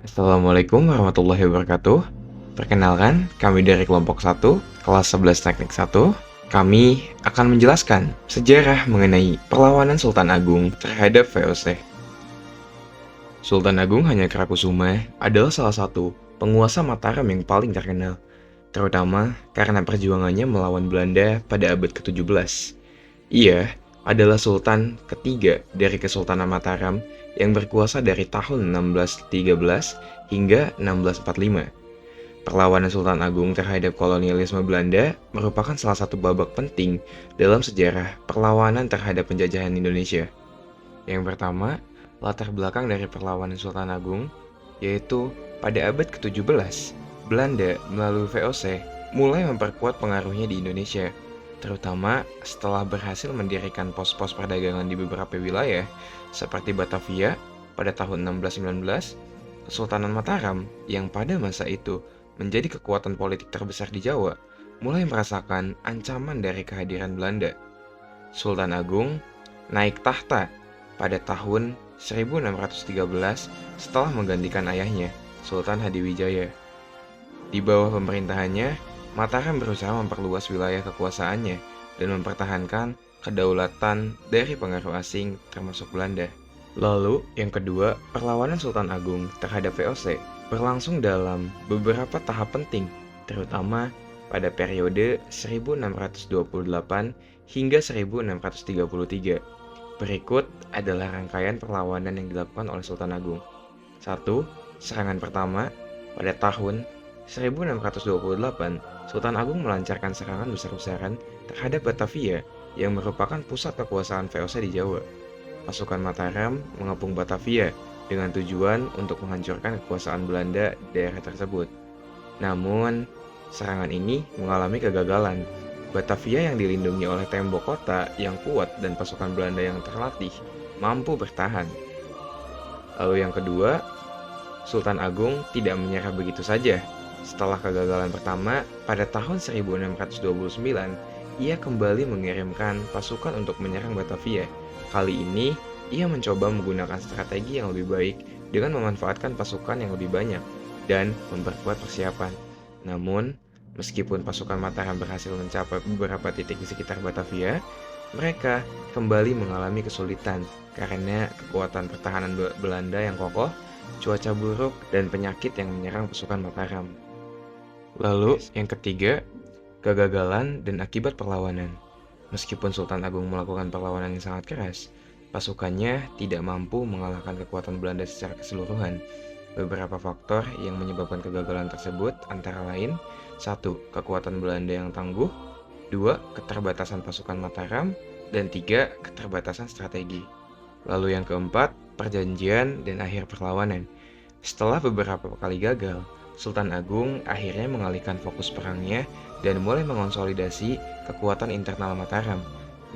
Assalamualaikum warahmatullahi wabarakatuh. Perkenalkan, kami dari kelompok 1, kelas 11 Teknik 1. Kami akan menjelaskan sejarah mengenai perlawanan Sultan Agung terhadap VOC. Sultan Agung Hanyakarakusuma adalah salah satu penguasa Mataram yang paling terkenal, terutama karena perjuangannya melawan Belanda pada abad ke-17. Ia adalah sultan ketiga dari Kesultanan Mataram yang berkuasa dari tahun 1613 hingga 1645. Perlawanan Sultan Agung terhadap kolonialisme Belanda merupakan salah satu babak penting dalam sejarah perlawanan terhadap penjajahan Indonesia. Yang pertama, latar belakang dari perlawanan Sultan Agung, yaitu pada abad ke-17, Belanda melalui VOC mulai memperkuat pengaruhnya di Indonesia, terutama setelah berhasil mendirikan pos-pos perdagangan di beberapa wilayah seperti Batavia pada tahun 1619. Kesultanan Mataram yang pada masa itu menjadi kekuatan politik terbesar di Jawa mulai merasakan ancaman dari kehadiran Belanda. Sultan Agung naik tahta pada tahun 1613 setelah menggantikan ayahnya, Sultan Hadiwijaya. Di bawah pemerintahannya, Mataram berusaha memperluas wilayah kekuasaannya dan mempertahankan kedaulatan dari pengaruh asing termasuk Belanda. Lalu, yang kedua, perlawanan Sultan Agung terhadap VOC berlangsung dalam beberapa tahap penting, terutama pada periode 1628 hingga 1633. Berikut adalah rangkaian perlawanan yang dilakukan oleh Sultan Agung. 1. Serangan pertama. Pada tahun 1628, Sultan Agung melancarkan serangan besar-besaran terhadap Batavia yang merupakan pusat kekuasaan VOC di Jawa. Pasukan Mataram mengepung Batavia dengan tujuan untuk menghancurkan kekuasaan Belanda di daerah tersebut. Namun, serangan ini mengalami kegagalan. Batavia yang dilindungi oleh tembok kota yang kuat dan pasukan Belanda yang terlatih mampu bertahan. Lalu yang kedua, Sultan Agung tidak menyerah begitu saja. Setelah kegagalan pertama, pada tahun 1629, ia kembali mengirimkan pasukan untuk menyerang Batavia. Kali ini, ia mencoba menggunakan strategi yang lebih baik dengan memanfaatkan pasukan yang lebih banyak dan memperkuat persiapan. Namun, meskipun pasukan Mataram berhasil mencapai beberapa titik di sekitar Batavia, mereka kembali mengalami kesulitan karena kekuatan pertahanan Belanda yang kokoh, cuaca buruk, dan penyakit yang menyerang pasukan Mataram. Lalu, yang ketiga, kegagalan dan akibat perlawanan. Meskipun Sultan Agung melakukan perlawanan yang sangat keras, pasukannya tidak mampu mengalahkan kekuatan Belanda secara keseluruhan. Beberapa faktor yang menyebabkan kegagalan tersebut antara lain: 1. Kekuatan Belanda yang tangguh, 2. Keterbatasan pasukan Mataram, dan 3. Keterbatasan strategi. Lalu yang keempat, perjanjian dan akhir perlawanan. Setelah beberapa kali gagal, Sultan Agung akhirnya mengalihkan fokus perangnya dan mulai mengonsolidasi kekuatan internal Mataram.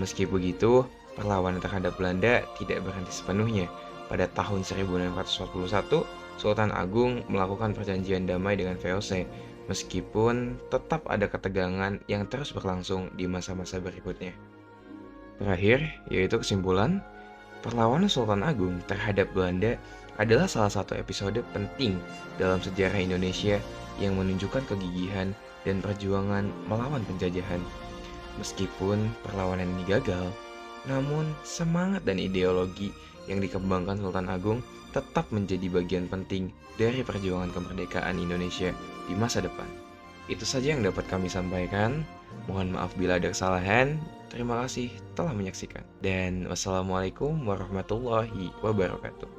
Meski begitu, perlawanan terhadap Belanda tidak berhenti sepenuhnya. Pada tahun 1641, Sultan Agung melakukan perjanjian damai dengan VOC, meskipun tetap ada ketegangan yang terus berlangsung di masa-masa berikutnya. Terakhir, yaitu kesimpulan, perlawanan Sultan Agung terhadap Belanda adalah salah satu episode penting dalam sejarah Indonesia yang menunjukkan kegigihan dan perjuangan melawan penjajahan. Meskipun perlawanan ini gagal, namun semangat dan ideologi yang dikembangkan Sultan Agung tetap menjadi bagian penting dari perjuangan kemerdekaan Indonesia di masa depan. Itu saja yang dapat kami sampaikan. Mohon maaf bila ada kesalahan. Terima kasih telah menyaksikan. Dan wassalamualaikum warahmatullahi wabarakatuh.